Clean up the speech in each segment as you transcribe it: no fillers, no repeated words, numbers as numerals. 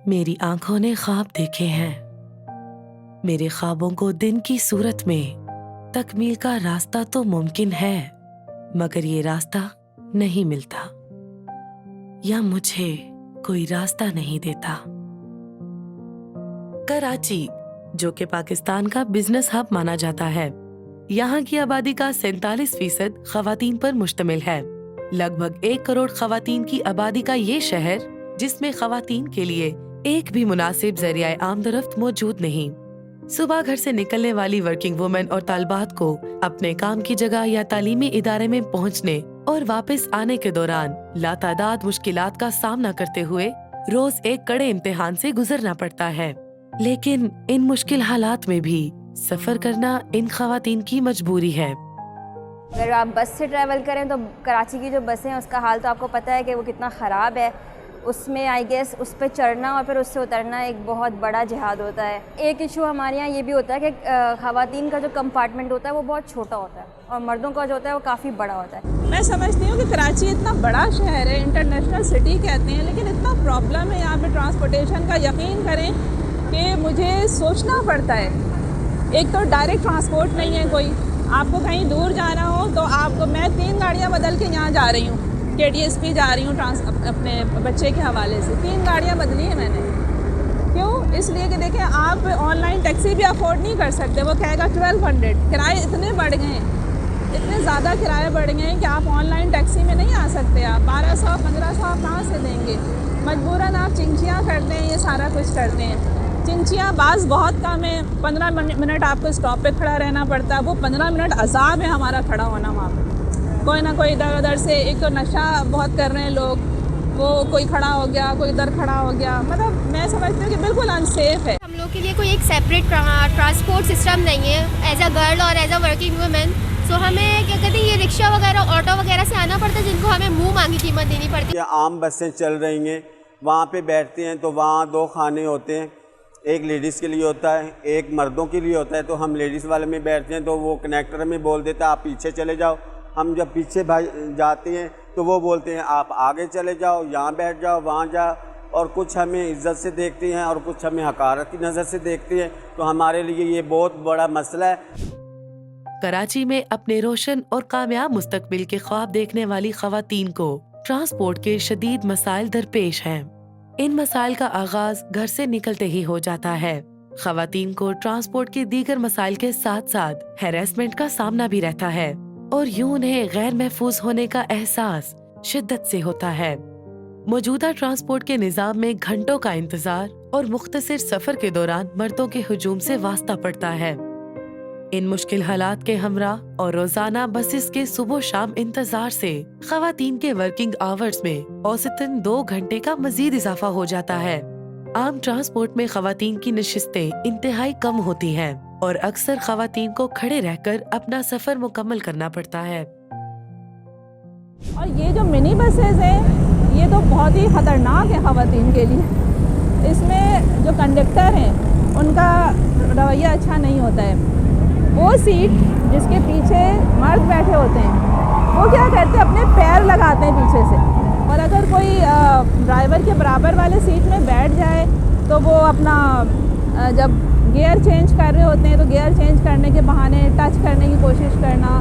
मेरी आंखों ने ख्वाब देखे हैं। मेरे ख्वाबों को दिन की सूरत में तकमील का रास्ता तो मुमकिन है, मगर ये रास्ता नहीं मिलता या मुझे कोई रास्ता नहीं देता। कराची, जो कि पाकिस्तान का बिजनेस हब माना जाता है, यहाँ की आबादी का 47% खवातीन पर मुश्तमिल है। लगभग 1 करोड़ खवातीन की आबादी का ये शहर, जिसमें खवातीन के लिए एक भी मुनासिब जरिया आमदरफ्त मौजूद नहीं। सुबह घर से निकलने वाली वर्किंग वुमेन और तालिबात को अपने काम की जगह या तालीमी इदारे में पहुँचने और वापस आने के दौरान लातादाद मुश्किलात का सामना करते हुए रोज एक कड़े इम्तिहान से गुजरना पड़ता है। लेकिन इन मुश्किल हालात में भी सफर करना इन खवातीन की मजबूरी है। अगर आप बस से ट्रैवल करें तो कराची की जो बसें हैं उसका हाल तो आपको पता है कि वो कितना ख़राब है। उसमें आई गेस उस पर चढ़ना और फिर उससे उतरना एक बहुत बड़ा जिहाद होता है। एक इशू हमारे यहाँ ये भी होता है कि ख़वातीन का जो कंपार्टमेंट होता है वो बहुत छोटा होता है और मर्दों का जो होता है वो काफ़ी बड़ा होता है। मैं समझती हूँ कि कराची इतना बड़ा शहर है, इंटरनेशनल सिटी कहते हैं, लेकिन इतना प्रॉब्लम है यहाँ पे ट्रांसपोर्टेशन का। यकीन करें कि मुझे सोचना पड़ता है। एक तो डायरेक्ट ट्रांसपोर्ट नहीं है कोई, आपको कहीं दूर जाना हो तो आपको, मैं 3 गाड़ियाँ बदल के यहाँ जा रही हूँ, KDSP जा रही हूँ अपने बच्चे के हवाले से। 3 गाड़ियाँ बदली हैं मैंने। क्यों? इसलिए कि देखें, आप ऑनलाइन टैक्सी भी अफोर्ड नहीं कर सकते। वो कहेगा 1200। किराए इतने बढ़ गए हैं, इतने ज़्यादा किराए बढ़ गए हैं कि आप ऑनलाइन टैक्सी में नहीं आ सकते। आप 1200-1500 आप कहाँ से देंगे? मजबूरन आप चिंचियाँ करते हैं, ये सारा कुछ करते हैं। चिंचियाँ बाज़ बहुत कम है, 15 मिनट आपको स्टॉप पे खड़ा रहना पड़ता है। वो 15 मिनट अज़ाब है हमारा खड़ा होना वहाँ पे। कोई ना कोई इधर उधर से, एक तो नशा बहुत कर रहे हैं लोग, वो कोई खड़ा हो गया, कोई इधर खड़ा हो गया। मतलब मैं समझती हूँ कि बिल्कुल अनसेफ है। हम लोग के लिए कोई एक सेपरेट ट्रांसपोर्ट सिस्टम नहीं है एज अ गर्ल और एज अ वर्किंग वुमेन। सो हमें क्या कहते हैं, ये रिक्शा वगैरह, ऑटो वगैरह से आना पड़ता है, जिनको हमें मुंह मांगी कीमत देनी पड़ती है। आम बसें चल रही हैं, वहाँ पे बैठते हैं तो वहाँ 2 खाने होते हैं, एक लेडीज़ के लिए होता है, एक मर्दों के लिए होता है। तो हम लेडीज़ वाले में बैठते हैं तो वो कनेक्टर में बोल देता है आप पीछे चले जाओ। हम जब पीछे जाते हैं तो वो बोलते हैं आप आगे चले जाओ, यहाँ बैठ जाओ, वहाँ जाओ। और कुछ हमें इज़्ज़त से देखते हैं और कुछ हमें हकारत की नज़र से देखते हैं। तो हमारे लिए ये बहुत बड़ा मसला है। कराची में अपने रोशन और कामयाब मुस्तकबिल के ख्वाब देखने वाली खवातीन को ट्रांसपोर्ट के शदीद मसाइल दरपेश हैं। इन मसाइल का आगाज घर से निकलते ही हो जाता है। खवातीन को ट्रांसपोर्ट के दीगर मसाइल के साथ साथ हैरेसमेंट का सामना भी रहता है और यूं उन्हें गैर महफूज होने का एहसास शिद्दत से होता है। मौजूदा ट्रांसपोर्ट के निजाम में घंटों का इंतजार और मुख्तसर सफर के दौरान मर्दों के हुजूम से वास्ता पड़ता है। इन मुश्किल हालात के हमरा और रोजाना बसेस के सुबह शाम इंतजार से खवातीन के वर्किंग आवर्स में औसतन 2 घंटे का मजीद इजाफा हो जाता है। आम ट्रांसपोर्ट में खवातीन की नशिस्तें इंतहाई कम होती हैं और अक्सर खवातीन को खड़े रहकर अपना सफर मुकम्मल करना पड़ता है। और ये जो मिनी बसेज हैं, ये तो बहुत ही ख़तरनाक है खवातीन के लिए। इसमें जो कंडक्टर हैं उनका रवैया अच्छा नहीं होता है। वो सीट जिसके पीछे मर्द बैठे होते हैं, वो क्या करते हैं, अपने पैर लगाते हैं पीछे से। और अगर कोई ड्राइवर के बराबर वाले सीट में बैठ जाए तो वो अपना जब गियर चेंज कर रहे होते हैं तो गियर चेंज करने के बहाने टच करने की कोशिश करना।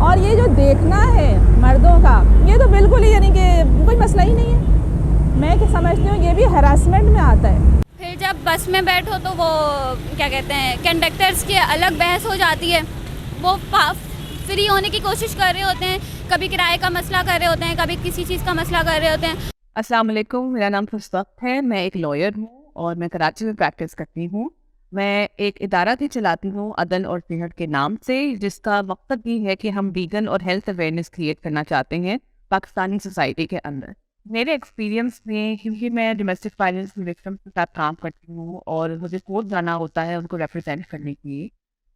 और ये जो देखना है मर्दों का, ये तो बिल्कुल ही यानी कि कोई मसला ही नहीं है। मैं क्या समझती हूँ ये भी हरासमेंट में आता है। फिर जब बस में बैठो तो वो क्या कहते हैं, कंडक्टर्स की अलग बहस हो जाती है। वो फ्री होने की कोशिश कर रहे होते हैं, कभी किराए का मसला कर रहे होते हैं, कभी किसी चीज़ का मसला कर रहे होते हैं। अस्सलाम वालेकुम, मेरा नाम फुसफत है। मैं एक लॉयर हूँ और मैं कराची में प्रैक्टिस करती हूँ। मैं एक इदारा भी चलाती हूँ अदल और सेहत के नाम से, जिसका मकसद भी है कि हम वीगन और हेल्थ अवेयरनेस क्रिएट करना चाहते हैं पाकिस्तानी सोसाइटी के अंदर। मेरे एक्सपीरियंस में, क्योंकि मैं डोमेस्टिक वायलेंस विक्टिम्स के साथ काम करती हूँ और मुझे कोर्ट जाना होता है उनको रिप्रेजेंट करने के लिए,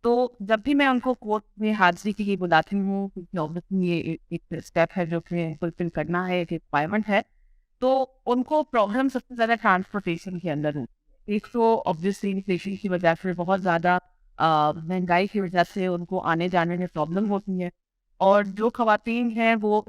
तो जब भी मैं उनको कोर्ट में हाजिरी के लिए बुलाती हूँ, क्योंकि ऑब्वियसली ये एक स्टेप है जो कि फुलफिल करना है, एक रिक्वायरमेंट है, तो उनको प्रॉब्लम सबसे ज़्यादा ट्रांसपोर्टेशन के अंदर होती है। एक तो ऑब्वियसली इन्फ्लेशन की वजह से, बहुत ज़्यादा महंगाई की वजह से उनको आने जाने में प्रॉब्लम होती है। और जो ख़वातीन हैं वो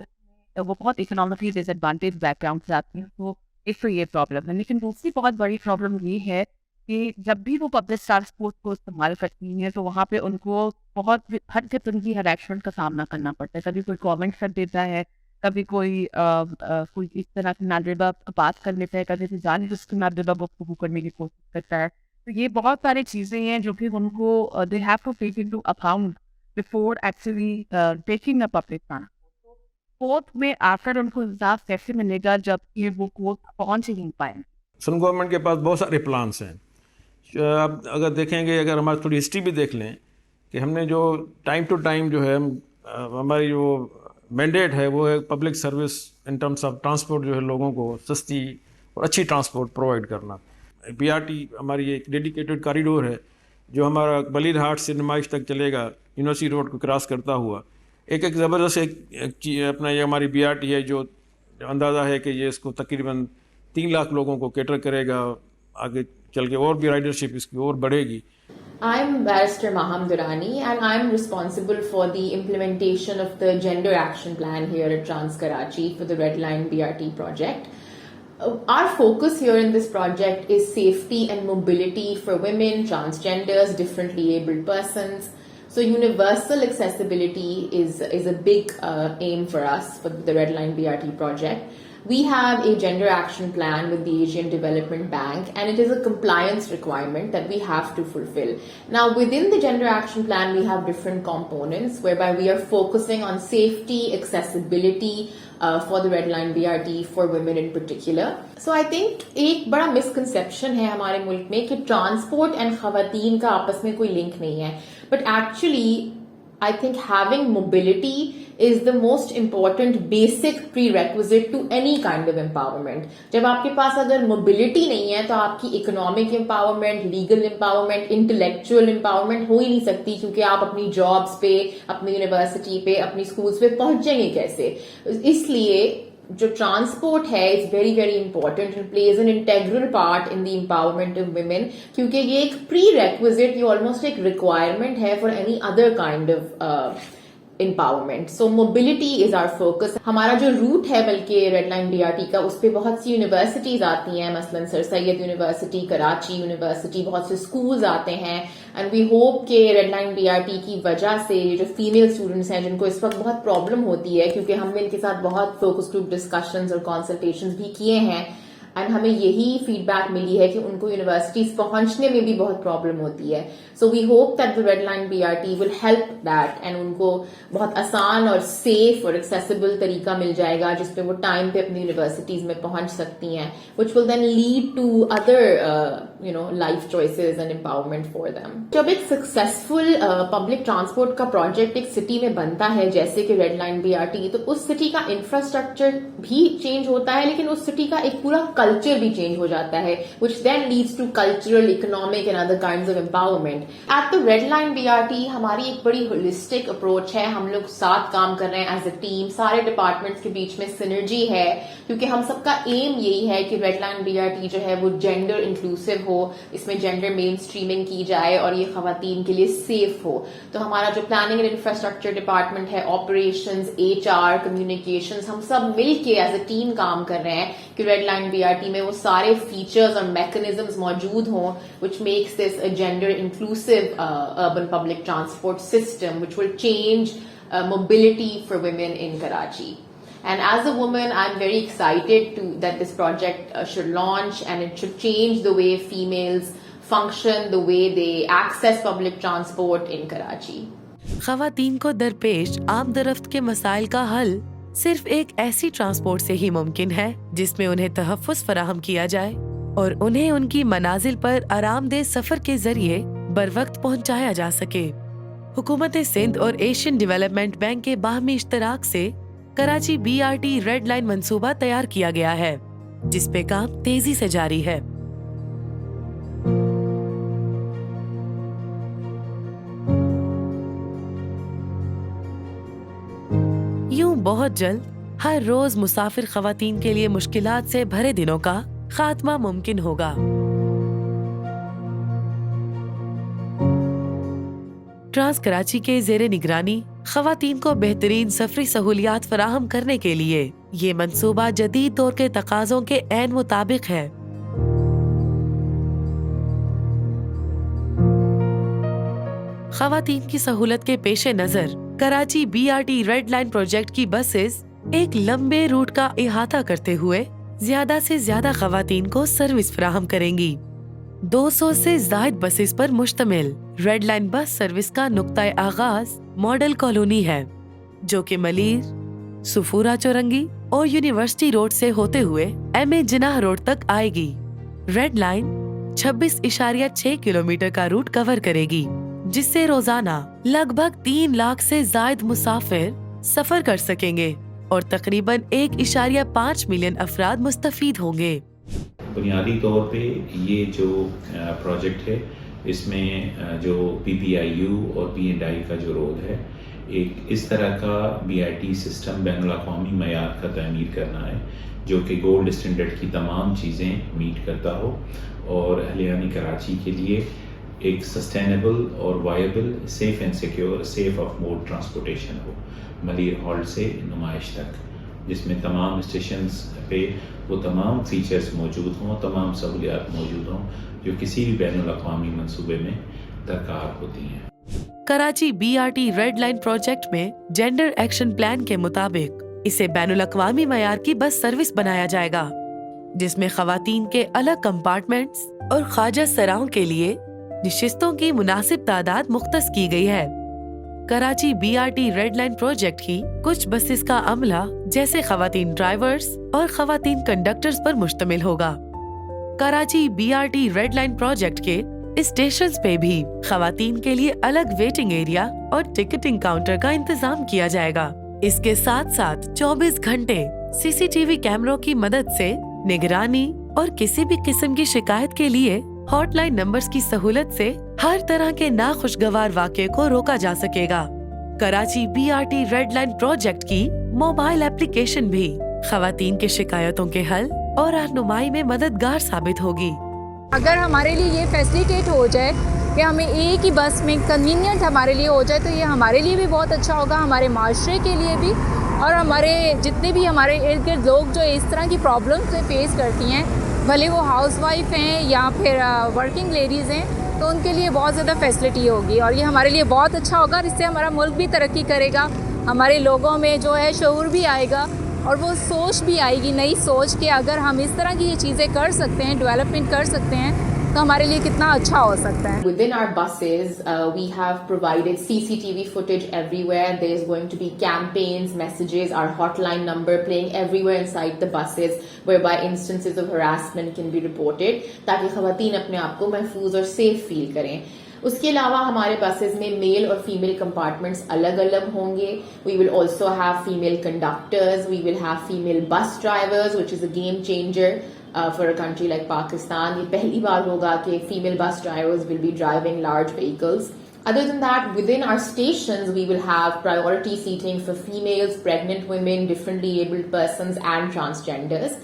बहुत इकोनॉमिकली डिसएडवांटेज बैकग्राउंड से आती हैं, तो ایک تو یہ پرابلم ہے. لیکن دوسری بہت بڑی پرابلم یہ ہے کہ جب بھی وہ پبلک ٹرانسپورٹ کو استعمال کرتی ہیں تو وہاں پہ ان کو بہت ہر قسم کی ہریسمنٹ کا سامنا کرنا پڑتا ہے. کبھی کوئی کامنٹ کر دیتا ہے, کبھی کوئی اس طرح سے نادربہ بات کر لیتا ہے, کبھی سے جان بوجھ کے نادربہ گفتگو کرنے کی کوشش کرتا ہے. تو یہ بہت ساری چیزیں ہیں جو کہ ان کو they have to take into account before actually taking a public transport. Court میں آ کر ان کو انصاف کیسے ملے گا جب کہ وہ کورٹ پہنچ ہی نہیں پائیں. سن گورنمنٹ کے پاس بہت سارے پلانس ہیں. آپ اگر دیکھیں گے, اگر ہماری تھوڑی ہسٹری بھی دیکھ لیں کہ ہم نے جو ٹائم ٹو ٹائم جو ہے ہماری جو مینڈیٹ ہے وہ ہے public service in terms of transport, جو ہے لوگوں کو سستی اور اچھی ٹرانسپورٹ پرووائڈ کرنا. پی آر ٹی ہماری ایک ڈیڈیکیٹڈ کاریڈور ہے جو ہمارا بلید ہاٹ سے نمائش تک چلے گا, یونیورسٹی روڈ کو کراس کرتا ہوا. ایک زبردست اپنا یہ ہماری بی آر ٹی ہے جو اندازہ ہے کہ یہ اس کو تقریباً 3 لاکھ لوگوں کو کیٹر کرے گا. آگے چل کے اور بھی رائڈرشپ اس کی اور بڑھے گی. I'm Barrister Maham Durrani and I'm responsible for the implementation of the Gender Action Plan here at Trans Karachi for the Red Line BRT project. Our focus here in this project is safety and mobility for women, transgenders, differently abled persons. So universal accessibility is a big aim for us for the Red Line BRT project. We have a gender action plan with the Asian Development Bank, and it is a compliance requirement that we have to fulfill. Now, within the gender action plan, we have different components whereby we are focusing on safety, accessibility for the Red Line BRT for women in particular. So I think ایک بڑا misconception ہے ہمارے ملک میں کہ transport and خواتین کا آپس میں کوئی لنک نہیں ہے. But actually, I think having mobility is the most important basic prerequisite to any kind of empowerment. جب آپ کے پاس اگر mobility نہیں ہے تو آپ کی economic empowerment, legal empowerment, intellectual empowerment ہو ہی نہیں سکتی, کیونکہ آپ اپنی jobs پہ, اپنی یونیورسٹی پہ, اپنی schools پہ پہنچیں گے کیسے. اس لیے جو ٹرانسپورٹ ہے is very very important and plays an integral part in the empowerment of women, کیونکہ یہ ایک پری ریکویزٹ, یہ آلموسٹ ایک ریکوائرمنٹ ہے for any other kind of empowerment. So mobility is our focus. ہمارا جو روٹ ہے بلکہ red line B R T کا, اس پہ بہت سی یونیورسٹیز آتی ہیں, مثلاً sir Syed university, Karachi university, بہت سے اسکولز آتے ہیں. اینڈ وی ہوپ کہ red line B R T کی وجہ سے جو فیمیل اسٹوڈنٹس ہیں جن کو اس وقت بہت پرابلم ہوتی ہے, کیونکہ ہم نے ان کے ساتھ بہت فوکس گروپ ڈسکشنز اور کنسلٹیشنز بھی کیے ہیں, اینڈ ہمیں یہی فیڈ بیک ملی ہے کہ ان کو یونیورسٹیز پہنچنے میں بھی بہت پرابلم ہوتی ہے. So we hope that the red line B R T will help that, and ان کو بہت آسان اور سیف اور ایکسیسیبل طریقہ مل جائے گا جس پہ وہ ٹائم پہ اپنی یونیورسٹیز میں پہنچ سکتی ہیں, which will then lead to other life choices and empowerment for them. جب ایک سکسیسفل پبلک ٹرانسپورٹ کا پروجیکٹ ایک سٹی میں بنتا ہے جیسے کہ red line B R T, تو اس سٹی کا انفراسٹرکچر بھی چینج ہوتا ہے, لیکن اس سٹی کا ایک پورا کلچر بھی چینج ہو جاتا ہے, which then leads to cultural, economic and other kinds of empowerment. At the Red Line BRT ہماری ایک بڑی holistic approach ہے, ہم لوگ ساتھ کام کر رہے ہیں as a team, سارے ڈپارٹمنٹس کے بیچ میں synergy ہے, کیونکہ ہم سب کا aim یہی ہے کہ Red Line BRT جو ہے وہ gender inclusive ہو, اس میں gender mainstreaming کی جائے اور یہ خواتین کے لیے safe ہو. تو ہمارا جو planning and infrastructure department ہے, operations, HR, communications, ہم سب مل کے as a team کام کر رہے ہیں کہ Red Line BRT میں وہ سارے فیچرز اور میکنزمز موجود ہوں which makes this a gender inclusive urban public transport system which will change mobility for women in Karachi. And as a woman, I'm very excited that this project should launch, and it should change the way females function, the way they access public transport in Karachi. خواتین کو درپیش عام رفت کے مسائل کا حل صرف ایک ایسی ٹرانسپورٹ سے ہی ممکن ہے جس میں انہیں تحفظ فراہم کیا جائے اور انہیں ان کی منازل پر آرام دہ سفر کے ذریعے بروقت پہنچایا جا سکے. حکومت سندھ اور ایشین ڈیولپمنٹ بینک کے باہمی اشتراک سے Karachi B R T red line منصوبہ تیار کیا گیا ہے جس پہ کام تیزی سے جاری ہے. یوں بہت جلد ہر روز مسافر خواتین کے لیے مشکلات سے بھرے دنوں کا خاتمہ ممکن ہوگا. ٹرانس کراچی کے زیر نگرانی خواتین کو بہترین سفری سہولیات فراہم کرنے کے لیے ये मंसूबा जदीद दौर के तकाज़ों के ऐन मुताबिक है। ख़वातीन की सहूलत के पेश नज़र Karachi BRT red line project की बसेस एक लंबे रूट का इहाता करते हुए ज्यादा से ज्यादा ख़वातीन को सर्विस फराहम करेंगी। 200 से ज़ायद बसेस पर मुश्तमिल रेड लाइन बस सर्विस का नुक्ता आगाज मॉडल कॉलोनी है, जो कि मलीर, सुफूरा चौरंगी और यूनिवर्सिटी रोड से होते हुए MA जिनाह रोड तक आएगी। रेड लाइन 26.6 किलोमीटर का रूट कवर करेगी, जिससे रोजाना लगभग 3 लाख से ज़ायद मुसाफिर सफर कर सकेंगे और तकरीबन 1.5 मिलियन अफराद मुस्तफीद होंगे। बुनियादी तौर पे ये जो प्रोजेक्ट है, इसमें जो PPIU और P&I का जो रोल है, एक इस तरह का BRT सिस्टम बैनुल-अक़वामी मयार का तामीर करना है जो कि गोल्ड स्टैंडर्ड की तमाम चीज़ें मीट करता हो और अहलियानी कराची के लिए एक सस्टेनेबल और viable, safe and secure, safe of mode transportation हो, मलीर हॉल्ट से नुमाइश तक, जिसमें तमाम स्टेशंस पे वो तमाम फीचर्स मौजूद हों, तमाम सहूलियात मौजूद हों जो किसी भी बैनुल-अक़वामी मंसूबे में दरकार होती हैं। Karachi BRT red line project में जेंडर एक्शन प्लान के मुताबिक इसे बैनुल-अक़वामी मयार की बस सर्विस बनाया जाएगा, जिसमें ख़वातीन के अलग कंपार्टमेंट्स और ख्वाजा सराओं के लिए निशिस्तों की मुनासिब तादाद मुख्तस की गई है। Karachi BRT red line project की कुछ बसेस का अमला जैसे ख़वातीन ड्राइवर्स और ख़वातीन कंडक्टर्स पर मुश्तमिल होगा। Karachi BRT red line project के स्टेशंस पे भी ख़वातीन के लिए अलग वेटिंग एरिया और टिकटिंग काउंटर का इंतजाम किया जाएगा। इसके साथ साथ 24 घंटे CCTV कैमरों की मदद से निगरानी और किसी भी किस्म की शिकायत के लिए हॉटलाइन नंबर्स की सहूलत से हर तरह के नाखुशगवार वाक़े को रोका जा सकेगा। Karachi BRT red line project की मोबाइल एप्लीकेशन भी ख़वातीन के शिकायतों के हल और रहनुमाई में मददगार साबित होगी। अगर हमारे लिए ये फैसिलिटेट हो जाए कि हमें एक ही बस में कन्वीनियंट हमारे लिए हो जाए, तो ये हमारे लिए भी बहुत अच्छा होगा, हमारे माशरे के लिए भी, और हमारे जितने भी हमारे इर्द गिर्द लोग जो इस तरह की प्रॉब्लम्स से फेस करती हैं, भले वो हाउसवाइफ हैं या फिर वर्किंग लेडीज़ हैं, तो उनके लिए बहुत ज़्यादा फैसिलिटी होगी और ये हमारे लिए बहुत अच्छा होगा। और इससे हमारा मुल्क भी तरक्की करेगा, हमारे लोगों में जो है शऊर भी आएगा और वो सोच भी आएगी, नई सोच कि अगर हम इस तरह की ये चीज़ें कर सकते हैं, डेवलपमेंट कर सकते हैं, तो हमारे लिए कितना अच्छा हो सकता है। Within our buses, we have provided CCTV footage everywhere. There is going to be campaigns, messages, our hotline number playing everywhere inside the buses, whereby instances of harassment can be reported, ताकि ख़वातीन अपने आप को महफूज और safe feel करें। उसके अलावा हमारे बसेस में मेल और फीमेल कंपार्टमेंट्स अलग अलग होंगे। We will also have female conductors, we will have female bus drivers, which is a game changer for a country like Pakistan. ये पहली बार होगा कि female bus drivers will be driving large vehicles. Other than that, within our stations, we will have priority seating for females, pregnant women, differently abled persons, and transgenders.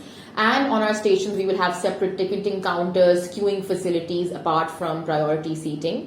And on our stations, we will have separate ticketing counters, queuing facilities apart from priority seating.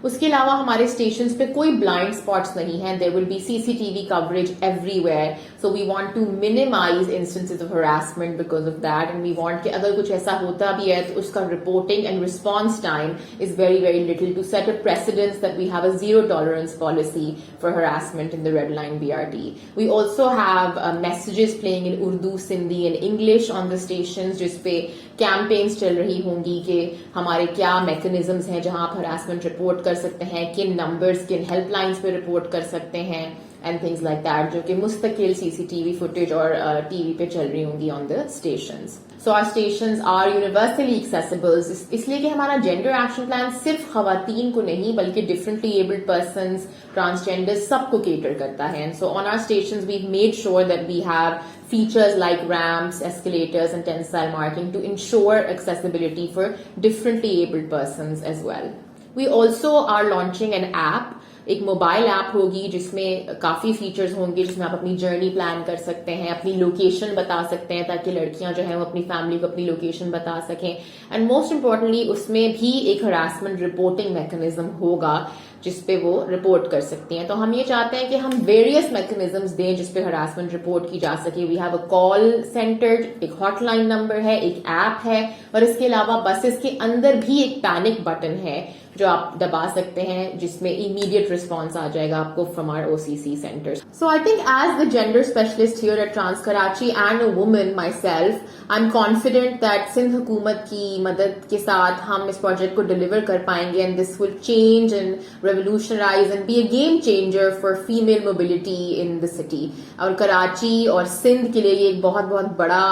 उसके अलावा हमारे stations पे कोई blind spots नहीं है। There will be CCTV coverage everywhere, so we want to minimise instances of harassment because of that, and we want कि अगर कुछ ऐसा होता भी है तो उसका reporting and response time is very very little to set a precedence that we have a zero tolerance policy for harassment in the red line BRT. We also have messages playing in Urdu, Sindhi and English on the stations, जिसपे campaigns चल रही होंगी कि हमारे क्या mechanisms हैं जहां आप हरासमेंट रिपोर्ट कर सकते हैं, किन नंबर्स, किन हेल्पलाइंस पे रिपोर्ट कर सकते हैं, एंड थिंग्स लाइक दैट, जो कि मुस्तकिल CCTV फुटेज और TV पे चल रही होंगी on the stations. So our stations are universally accessible, इसलिए कि हमारा जेंडर एक्शन प्लान सिर्फ खवातीन को नहीं बल्कि डिफरेंटली एबल्ड पर्सन्स, ट्रांसजेंडर्स, सबको केटर करता है. And so on our stations we made sure that we have features like ramps, escalators and tensile marking to ensure accessibility for differently abled persons as well. We also are launching an app. एक mobile app होगी जिसमें काफी features होंगे, जिसमें आप अपनी journey plan कर सकते हैं, अपनी लोकेशन बता सकते हैं, ताकि लड़कियां जो है वो अपनी फैमिली को अपनी लोकेशन बता सकें. एंड मोस्ट इम्पोर्टेंटली उसमें भी एक हरासमेंट रिपोर्टिंग मैकेनिज्म होगा جس پہ وہ رپورٹ کر سکتی ہیں. تو ہم یہ چاہتے ہیں کہ ہم ویریس میکنزمز دیں جس پہ ہراسمنٹ رپورٹ کی جا سکے. We have a call center, ایک ہاٹ لائن نمبر ہے, ایک ایپ ہے, اور اس کے علاوہ بسز کے اندر بھی ایک پینک بٹن ہے جو آپ دبا سکتے ہیں, جس میں امیڈیٹ رسپانس آ جائے گا آپ کو from our OCC centre. So I think as the gender specialist here at Trans Karachi and a woman myself, I am confident that Sindh حکومت کی مدد کے ساتھ ہم اس پروجیکٹ کو ڈلیور کر پائیں گے, and this will change and revolutionise and be a game changer for female mobility in the city. اور کراچی اور سندھ کے لیے یہ ایک بہت بہت بڑا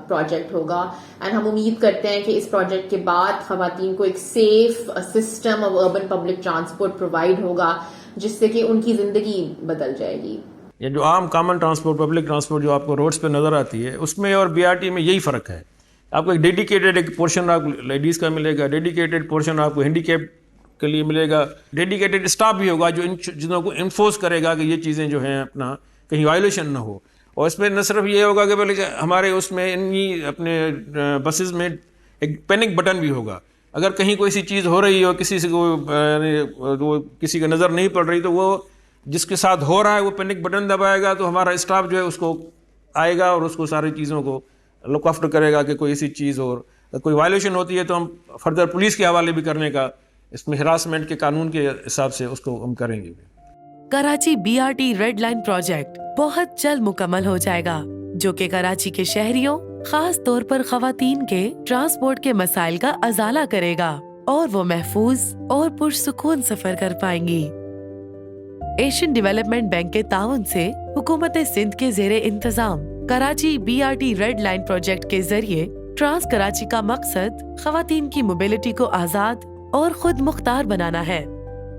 پروجیکٹ ہوگا, اینڈ ہم امید کرتے ہیں کہ اس پروجیکٹ کے بعد خواتین کو ایک safe system of urban public transport provide ہوگا جس سے کہ ان کی زندگی بدل جائے گی. یہ جو عام کامن ٹرانسپورٹ, پبلک ٹرانسپورٹ جو آپ کو روڈز پہ نظر آتی ہے, اس میں اور BRT میں یہی فرق ہے. آپ کو ایک ڈیڈیکیٹڈ ایک پورشن آپ لیڈیز کا ملے گا, ڈیڈیکیٹڈ پورشن آپ کو ہینڈی کیپ کے لیے ملے گا, ڈیڈیکیٹڈ اسٹاف بھی ہوگا جو ان چیزوں کو انفورس کرے گا کہ یہ چیزیں جو ہیں اپنا کہیں وائلیشن نہ ہو. اور اس میں نہ صرف یہ ہوگا کہ بلکہ ہمارے اس میں انہی اپنے بسز میں ایک پینک بٹن بھی ہوگا. اگر کہیں کوئی سی چیز ہو رہی ہو, کسی سے وہ کسی کا نظر نہیں پڑ رہی, تو وہ جس کے ساتھ ہو رہا ہے وہ پینک بٹن دبائے گا, تو ہمارا اسٹاف جو ہے اس کو آئے گا اور اس کو ساری چیزوں کو لک آفٹر کرے گا کہ کوئی ایسی چیز ہو, کوئی وائلیشن ہوتی ہے تو ہم فردر پولیس کے حوالے بھی کرنے کا, اس میں ہراسمنٹ کے قانون کے حساب سے اس کو ہم کریں گے. Karachi BRT red line project بہت جلد مکمل ہو جائے گا, جو کہ کراچی کے شہریوں, خاص طور پر خواتین کے ٹرانسپورٹ کے مسائل کا ازالہ کرے گا, اور وہ محفوظ اور پرسکون سفر کر پائیں گی. ایشین ڈیولپمنٹ بینک کے تعاون سے حکومت سندھ کے زیر انتظام Karachi BRT red line project کے ذریعے ٹرانس کراچی کا مقصد خواتین کی موبلٹی کو آزاد اور خود مختار بنانا ہے,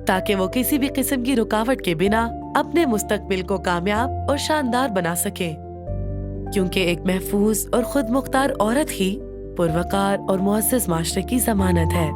تاکہ وہ کسی بھی قسم کی رکاوٹ کے بنا اپنے مستقبل کو کامیاب اور شاندار بنا سکے, کیونکہ ایک محفوظ اور خود مختار عورت ہی پروقار اور معزز معاشرے کی ضمانت ہے.